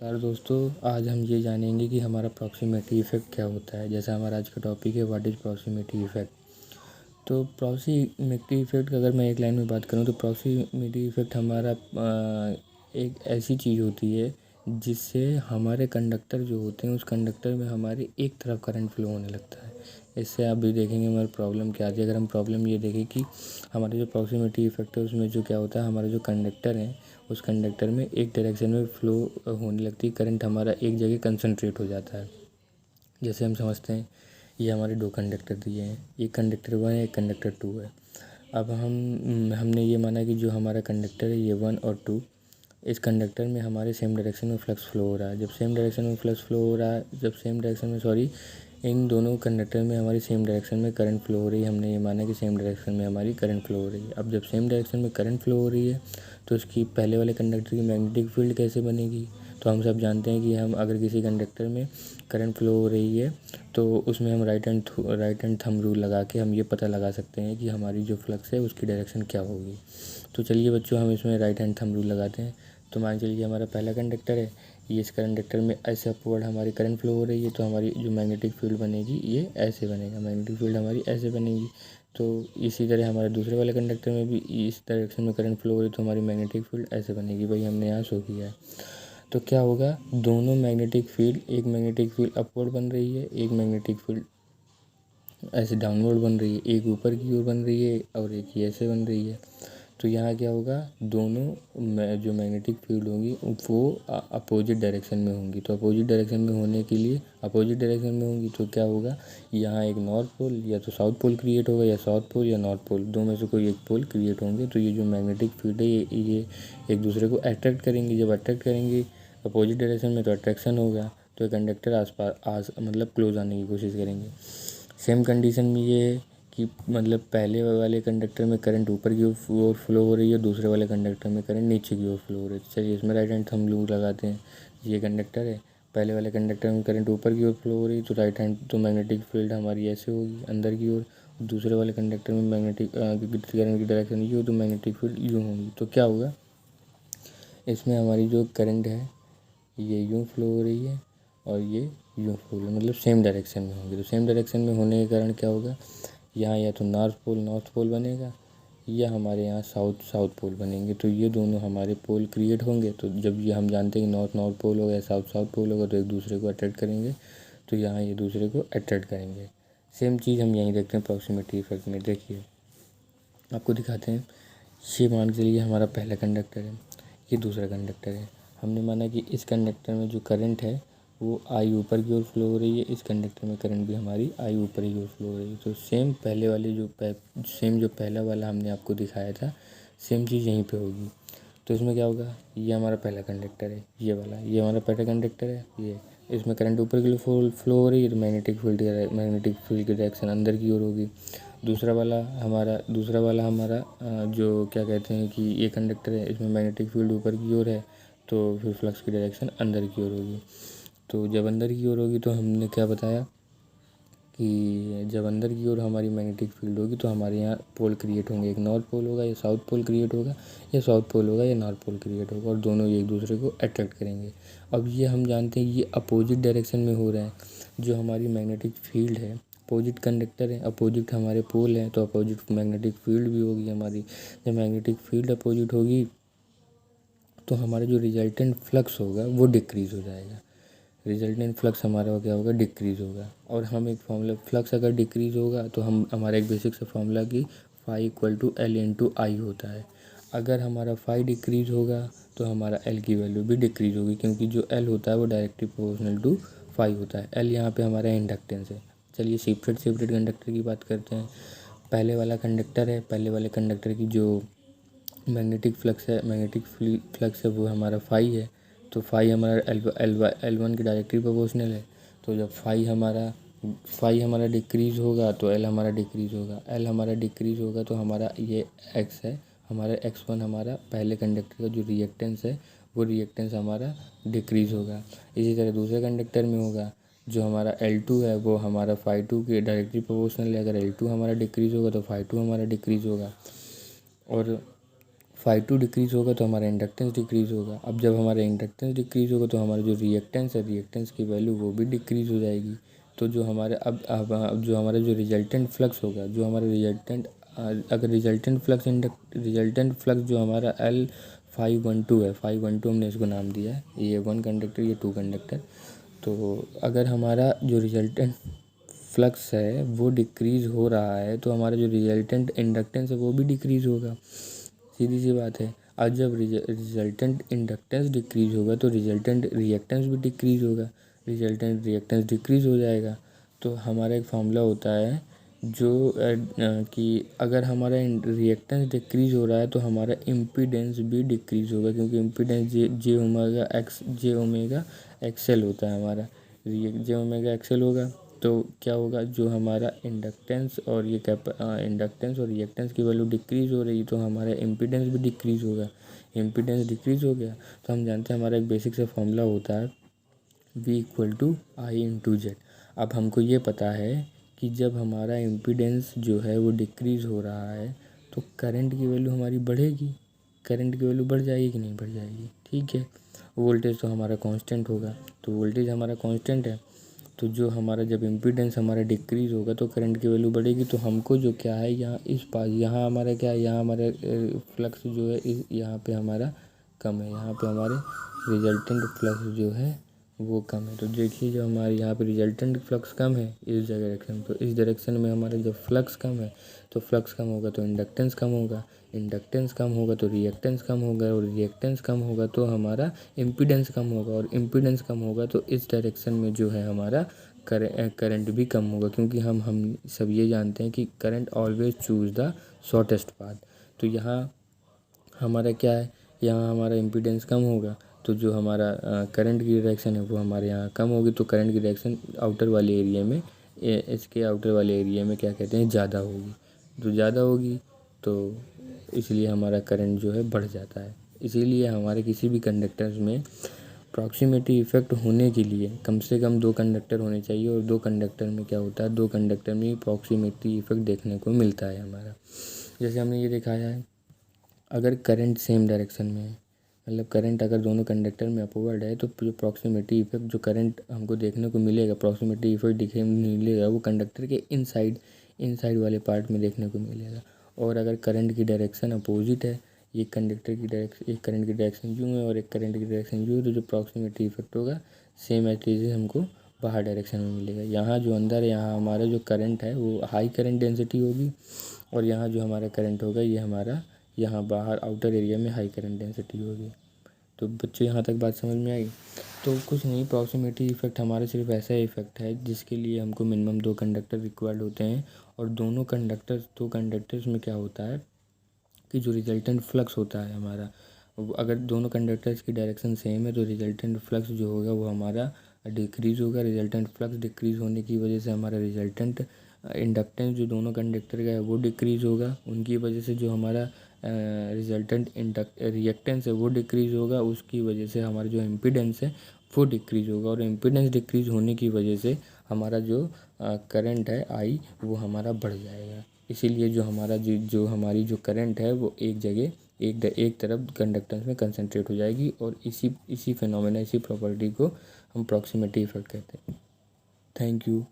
नमस्कार दोस्तों, आज हम ये जानेंगे कि हमारा प्रॉक्सिमिटी इफ़ेक्ट क्या होता है। जैसा हमारा आज का टॉपिक है, व्हाट इज़ प्रॉक्सिमिटी इफ़ेक्ट। तो प्रॉक्सिमिटी इफ़ेक्ट अगर मैं एक लाइन में बात करूँ तो प्रॉक्सिमिटी इफ़ेक्ट हमारा एक ऐसी चीज़ होती है जिससे हमारे कंडक्टर जो होते हैं उस कंडक्टर में हमारे एक तरफ करंट फ्लो होने लगता है। इससे आप भी देखेंगे हमारी प्रॉब्लम क्या आती है। अगर हम प्रॉब्लम ये देखें कि हमारे जो प्रॉक्सिमिटी इफ़ेक्ट है उसमें जो क्या होता है, हमारा जो कंडक्टर है उस कंडक्टर में एक डायरेक्शन में फ़्लो होने लगती है, करंट हमारा एक जगह कंसंट्रेट हो जाता है। जैसे हम समझते हैं ये हमारे दो कंडक्टर दिए हैं, एक कंडक्टर 1 है, एक कंडक्टर 2 है। अब हमने ये माना कि जो हमारा कंडक्टर है ये 1 और 2, इस कंडक्टर में हमारे सेम डायरेक्शन में फ्लक्स फ़्लो हो रहा है। जब सेम डायरेक्शन में फ्लक्स फ़्लो हो रहा है जब सेम डायरेक्शन में सॉरी इन दोनों कंडक्टर में हमारी सेम डायरेक्शन में करंट फ़्लो हो रही है। हमने ये माना कि सेम डायरेक्शन में हमारी करंट फ़्लो हो रही है। अब जब सेम डायरेक्शन में करंट फ़्लो हो रही है तो उसकी पहले वाले कंडक्टर की मैग्नेटिक फील्ड कैसे बनेगी। तो हम सब जानते हैं कि हम अगर किसी कंडक्टर में करंट फ़्लो हो रही है तो उसमें हम राइट हैंड थंब रूल लगा के हम ये पता लगा सकते हैं कि हमारी जो फ्लक्स है उसकी डायरेक्शन क्या होगी। तो चलिए बच्चों, हम इसमें राइट हैंड थंब रूल लगाते हैं। तो मान चलिए हमारा पहला कंडक्टर है, ये इस कंडक्टर में ऐसे अपवर्ड हमारी करंट फ्लो हो रही है तो हमारी जो मैग्नेटिक फील्ड बनेगी ये ऐसे बनेगा, मैग्नेटिक फील्ड हमारी ऐसे बनेगी। तो इसी तरह हमारे दूसरे वाले कंडक्टर में भी इस डायरेक्शन में करंट फ्लो हो रही है तो हमारी मैग्नेटिक फील्ड ऐसे बनेगी। भाई हमने यहाँ शो किया है। तो क्या होगा, दोनों मैग्नेटिक फील्ड, एक मैग्नेटिक फील्ड अपवर्ड बन रही है, एक मैग्नेटिक फील्ड ऐसे डाउनवर्ड बन रही है, एक ऊपर की ओर बन रही है और एक ही ऐसे बन रही है। तो यहाँ क्या होगा, दोनों जो मैग्नेटिक फील्ड होंगी वो अपोजिट डायरेक्शन में होंगी। तो अपोजिट डायरेक्शन में होने के लिए अपोजिट डायरेक्शन में होंगी तो क्या होगा, यहाँ एक नॉर्थ पोल या तो साउथ पोल क्रिएट होगा, या साउथ पोल या नॉर्थ पोल, दो में से कोई एक पोल क्रिएट होंगे। तो ये जो मैग्नेटिक फील्ड है ये एक दूसरे को अट्रैक्ट करेंगी। जब अट्रैक्ट करेंगी अपोजिट डायरेक्शन में तो अट्रैक्शन होगा, तो ये कंडक्टर आस मतलब क्लोज आने की कोशिश करेंगे। सेम कंडीशन में ये है कि मतलब पहले वाले कंडक्टर में करंट ऊपर की ओर फ्लो हो रही है, दूसरे वाले कंडक्टर में करंट नीचे की ओर फ्लो हो रही है। चलिए इसमें राइट हैंड थंब रूल लगाते हैं। ये कंडक्टर है, पहले वाले कंडक्टर में करंट ऊपर की ओर फ्लो हो रही है तो राइट हैंड तो मैग्नेटिक फील्ड हमारी ऐसे होगी अंदर की ओर। दूसरे वाले कंडक्टर में मैग्नेटिक करंट की डायरेक्शन ये हो तो मैग्नेटिक फील्ड यूँ होगी। तो क्या होगा, इसमें हमारी जो करंट है ये यूँ फ्लो हो रही है और ये यूँ फ्लो हो रही है, मतलब सेम डायरेक्शन में होंगी। तो सेम डायरेक्शन में होने के कारण क्या होगा, यहाँ या तो नॉर्थ पोल बनेगा या हमारे यहाँ साउथ पोल बनेंगे। तो ये दोनों हमारे पोल क्रिएट होंगे। तो जब ये हम जानते हैं कि नॉर्थ पोल होगा या साउथ पोल होगा तो एक दूसरे को अट्रैक्ट करेंगे। तो यहाँ ये दूसरे को अट्रैक्ट करेंगे। सेम चीज़ हम यहीं देखते हैं प्रॉक्सिमिटी इफेक्ट में। देखिए आपको दिखाते हैं। ये मान के चलिए हमारा पहला कंडक्टर है, ये दूसरा कंडक्टर है। हमने माना कि इस कंडक्टर में जो करंट है वो आई ऊपर की ओर फ्लो हो रही है, इस कंडक्टर में करंट भी हमारी आई ऊपर की ओर फ्लो हो रही है। तो सेम पहले वाले जो पहला वाला हमने आपको दिखाया था सेम चीज़ यहीं पे होगी। तो इसमें क्या होगा, ये हमारा पहला कंडक्टर है, ये हमारा पहला कंडक्टर है, ये इसमें करंट ऊपर की ओर फ्लो हो रही है तो मैग्नेटिक फील्ड की डायरेक्शन अंदर की ओर होगी। दूसरा वाला हमारा जो क्या कहते हैं कि ये कंडक्टर है, इसमें मैग्नेटिक फील्ड ऊपर की ओर है तो फिर फ्लक्स की डायरेक्शन अंदर की ओर होगी। तो जब अंदर की ओर होगी तो हमने क्या बताया कि जब अंदर की ओर हमारी मैग्नेटिक फील्ड होगी तो हमारे यहाँ पोल क्रिएट होंगे, एक नॉर्थ पोल होगा या साउथ पोल क्रिएट होगा, या साउथ पोल होगा या नॉर्थ पोल क्रिएट होगा, और दोनों एक दूसरे को अट्रैक्ट करेंगे। अब ये हम जानते हैं ये अपोजिट डायरेक्शन में हो रहा है। जो हमारी मैग्नेटिक फील्ड है, अपोजिट कंडक्टर है, अपोजिट हमारे पोल हैं तो अपोजिट मैग्नेटिक फील्ड भी होगी हमारी। जब मैग्नेटिक फील्ड अपोजिट होगी तो हमारा जो रिजल्टेंट फ्लक्स होगा वो डिक्रीज़ हो जाएगा। रिजल्टेंट फ्लक्स हमारा क्या होगा, डिक्रीज़ होगा। और हम एक फॉर्मूला, फ्लक्स अगर डिक्रीज़ होगा तो हम हमारा एक बेसिक सा फॉर्मूला कि phi equal to L into I होता है। अगर हमारा फाई डिक्रीज़ होगा तो हमारा एल की वैल्यू भी डिक्रीज़ होगी, क्योंकि जो एल होता है वो डायरेक्टली प्रोपोर्शनल टू फाई होता है। एल यहाँ पे हमारा इंडक्टेंस है। चलिए सेपरेट कंडक्टर की बात करते हैं। पहले वाला कंडक्टर है, पहले वाले कंडक्टर की जो मैग्नेटिक फ्लक्स है वो हमारा फाई है। तो फाई हमारा एल वन की डायरेक्टली प्रोपोर्शनल है। तो जब फाई हमारा डिक्रीज़ होगा तो एल हमारा डिक्रीज़ होगा। एल हमारा डिक्रीज़ होगा तो हमारा ये एक्स है, हमारा x1 हमारा पहले कंडक्टर का जो रिएक्टेंस है वो रिएक्टेंस हमारा डिक्रीज़ होगा। इसी तरह दूसरे कंडक्टर में होगा, जो हमारा L2 है वो हमारा फाई टू के डायरेक्टली प्रोपोर्शनल है। अगर L2 हमारा डिक्रीज़ होगा तो फाई टू हमारा डिक्रीज़ होगा। और phi2 डिक्रीज़ होगा तो हमारा इंडक्टेंस डिक्रीज़ होगा। अब जब हमारा इंडक्टेंस डिक्रीज़ होगा तो हमारा जो रिएक्टेंस है, रिएक्टेंस की वैल्यू वो भी डिक्रीज़ हो जाएगी। तो जो हमारे अब जो हमारा जो रिजल्टेंट फ्लक्स होगा, जो हमारा रिजल्टेंट अगर रिजल्टेंट फ्लक्स जो हमारा L512 है, 512 हमने इसको नाम दिया है, ये 1 कंडक्टर, ये 2 कंडक्टर। तो अगर हमारा जो रिजल्टेंट फ्लक्स है वो डिक्रीज़ हो रहा है तो हमारा जो रिजल्टेंट इंडक्टेंस है वो भी डिक्रीज़ होगा। सीधी सी बात है। आज जब रिजल्टेंट इंडक्टेंस डिक्रीज़ होगा तो रिजल्टेंट रिएक्टेंस भी डिक्रीज़ होगा, रिजल्टेंट रिएक्टेंस डिक्रीज़ हो जाएगा। तो हमारा एक फार्मूला होता है जो कि अगर हमारा रिएक्टेंस डिक्रीज़ हो रहा है तो हमारा इम्पीडेंस भी डिक्रीज़ होगा, क्योंकि इम्पीडेंस जे ओमेगा एक्सएल होता है हमारा। जे ओमेगा एक्सएल होगा तो क्या होगा, जो हमारा इंडक्टेंस और इंडक्टेंस और रिएक्टेंस की वैल्यू डिक्रीज़ हो रही तो हमारा इम्पीडेंस भी डिक्रीज़ होगा। इम्पीडेंस डिक्रीज़ हो गया तो हम जानते हैं हमारा एक बेसिक सा फॉर्मूला होता है V = I/Z। अब हमको ये पता है कि जब हमारा इम्पीडेंस जो है वो डिक्रीज़ हो रहा है तो करंट की वैल्यू हमारी बढ़ेगी, करंट की वैल्यू बढ़ जाएगी कि नहीं बढ़ जाएगी, ठीक है। वोल्टेज तो हमारा कांस्टेंट होगा, तो वोल्टेज हमारा कांस्टेंट है, तो जो हमारा जब इम्पीडेंस हमारा डिक्रीज़ होगा तो करंट की वैल्यू बढ़ेगी। तो हमको जो क्या है यहाँ इस पास, यहाँ हमारा क्या है, यहाँ हमारे फ्लक्स जो है इस यहाँ पे हमारा कम है, यहाँ पे हमारे रिजल्टेंट फ्लक्स जो है वो कम है। तो देखिए जो हमारे यहाँ पे रिजल्टेंट फ्लक्स कम है इस डायरेक्शन, तो इस डायरेक्शन में हमारा जब फ्लक्स कम है तो फ्लक्स कम होगा तो इंडक्टेंस कम होगा, इंडक्टेंस कम होगा तो रिएक्टेंस कम होगा, और रिएक्टेंस कम होगा तो हमारा इम्पीडेंस कम होगा, और इम्पीडेंस कम होगा तो इस डायरेक्शन में जो है हमारा करंट भी कम होगा, क्योंकि हम सब ये जानते हैं कि current always choose the shortest path. तो यहाँ हमारा क्या है, यहाँ हमारा इम्पीडेंस कम होगा तो जो हमारा करंट की डायरेक्शन है वो हमारे यहाँ कम होगी, तो करंट की डायरेक्शन आउटर वाले एरिया में इसके आउटर वाले एरिया में क्या कहते हैं ज़्यादा होगी। तो ज़्यादा होगी तो इसलिए हमारा करंट जो है बढ़ जाता है। इसीलिए हमारे किसी भी कंडक्टर्स में प्रॉक्सिमिटी इफ़ेक्ट होने के लिए कम से कम 2 कंडक्टर होने चाहिए, और 2 कंडक्टर में क्या होता है, 2 कंडक्टर में प्रॉक्सिमिटी इफ़ेक्ट देखने को मिलता है हमारा। जैसे हमने ये दिखाया है, अगर करंट सेम डायरेक्शन में है, मतलब करंट अगर दोनों कंडक्टर में अपवर्ड है तो जो प्रॉक्सिमिटी इफेक्ट जो करंट हमको देखने को मिलेगा, प्रॉक्सिमिटी इफेक्ट दिखने मिलेगा वो कंडक्टर के इनसाइड वाले पार्ट में देखने को मिलेगा। और अगर करंट की डायरेक्शन अपोजिट है, एक करंट की डायरेक्शन यूँ है और एक करंट की डायरेक्शन यूँ है, तो जो प्रॉक्सिमिटी इफेक्ट होगा सेम एज इट इज हमको बाहर डायरेक्शन में मिलेगा। यहाँ जो अंदर है, यहाँ हमारा जो करंट है वो हाई करंट डेंसिटी होगी, और यहाँ जो हमारा करंट होगा ये हमारा यहाँ बाहर आउटर एरिया में हाई करंट डेंसिटी होगी। तो बच्चों यहाँ तक बात समझ में आई। तो कुछ नहीं, प्रॉक्सिमिटी इफेक्ट हमारा सिर्फ ऐसा इफेक्ट है जिसके लिए हमको मिनिमम 2 कंडक्टर रिक्वायर्ड होते हैं, और दो कंडक्टर्स में क्या होता है कि जो रिजल्टेंट फ्लक्स होता है हमारा, अगर दोनों कंडक्टर्स की डायरेक्शन सेम है तो रिजल्टेंट फ्लक्स जो होगा वो हमारा डिक्रीज़ होगा। रिजल्टेंट फ्लक्स डिक्रीज़ होने की वजह से हमारा रिजल्टेंट इंडक्टेंस जो दोनों कंडक्टर का है वो डिक्रीज़ होगा, उनकी वजह से जो हमारा रिजल्टेंट रिएक्टेंस है वो डिक्रीज़ होगा, उसकी वजह से हमारा जो इम्पीडेंस है वो डिक्रीज़ होगा, और इम्पीडेंस डिक्रीज़ होने की वजह से हमारा जो करंट है आई वो हमारा बढ़ जाएगा। इसीलिए जो हमारी जो करंट है वो एक जगह एक तरफ कंडक्टेंस में कंसंट्रेट हो जाएगी, और इसी फिनोमेना, इसी प्रॉपर्टी को हम प्रॉक्सिमिटी इफेक्ट कहते हैं। Thank you.